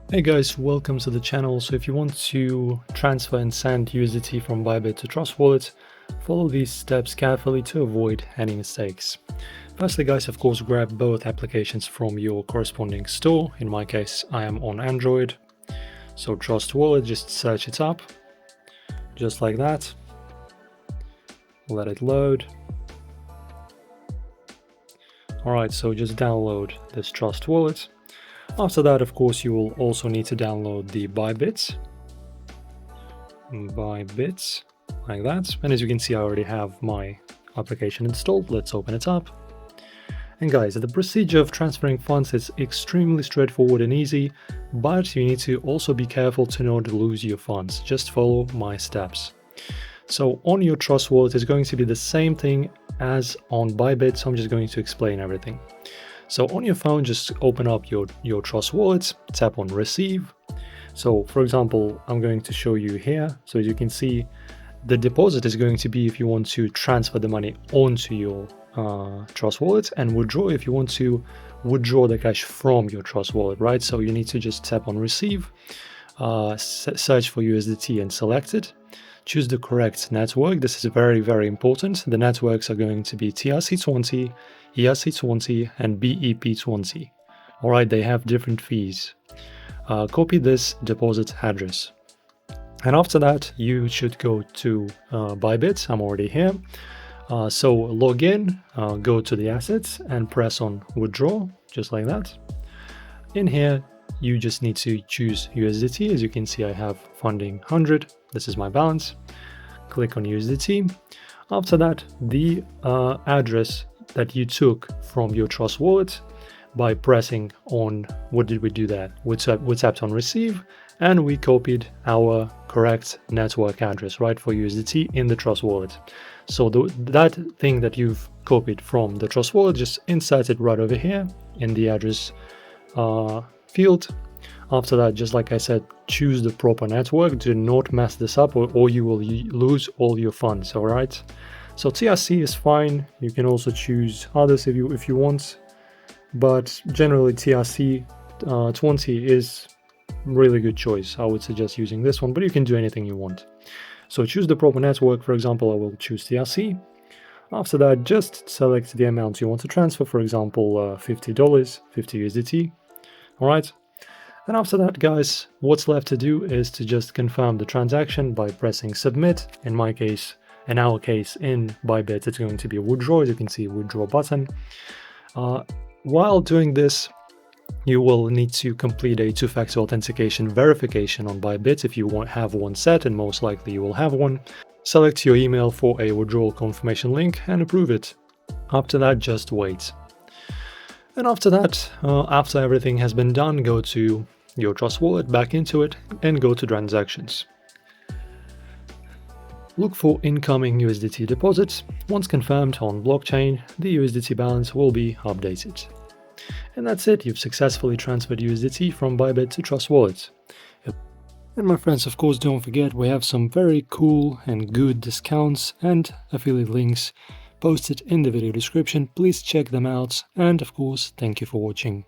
Hey guys, welcome to the channel. So if you want to transfer and send USDT from Bybit to Trust Wallet, follow these steps carefully to avoid any mistakes. Firstly guys, of course, grab both applications from your corresponding store. In my case, I am on Android. So Trust Wallet, just search it up, just like that. Let it load. Alright, so just download this Trust Wallet. After that, of course, you will also need to download the Bybit, like that. And as you can see, I already have my application installed. Let's open it up. And guys, the procedure of transferring funds is extremely straightforward and easy, but you need to also be careful to not lose your funds. Just follow my steps. So on your Trust Wallet is going to be the same thing as on Bybit, so I'm just going to explain everything. So on your phone, just open up your Trust Wallet, tap on Receive. So for example, I'm going to show you here. So as you can see, the deposit is going to be if you want to transfer the money onto your Trust Wallet, and withdraw if you want to withdraw the cash from your Trust Wallet, right? So you need to just tap on Receive, search for USDT and select it. Choose the correct network. This is very, very important. The networks are going to be TRC20, ERC20, and BEP20. All right, they have different fees. Copy this deposit address. And after that, you should go to Bybit. I'm already here. So log in, go to the assets and press on withdraw, just like that. In here, you just need to choose USDT. As you can see, I have funding 100. This is my balance. Click on USDT. After that, the address that you took from your Trust Wallet, by pressing on, what did we do that? We tapped on receive, and we copied our correct network address, right, for USDT in the Trust Wallet. So that thing that you've copied from the Trust Wallet, just insert it right over here in the address field. After that, just like I said, choose the proper network. Do not mess this up, or you will lose all your funds. All right. So TRC is fine. You can also choose others if you want, but generally TRC 20 is really good choice. I would suggest using this one, but you can do anything you want. So choose the proper network. For example, I will choose TRC. After that, just select the amount you want to transfer. For example, $50, 50 USDT. All right. And after that, guys, what's left to do is to just confirm the transaction by pressing submit. In my case, in our case, in Bybit, it's going to be a withdraw. As you can see, withdraw button. While doing this, you will need to complete a two-factor authentication verification on Bybit if you have one set, and most likely you will have one. Select your email for a withdrawal confirmation link and approve it. After that, just wait. And after that, after everything has been done, go to your Trust Wallet, back into it, and go to transactions. Look for incoming USDT deposits. Once confirmed on blockchain, the USDT balance will be updated. And that's it, you've successfully transferred USDT from Bybit to Trust Wallet. And my friends, of course, don't forget, we have some very cool and good discounts and affiliate links posted in the video description. Please check them out, and of course, thank you for watching.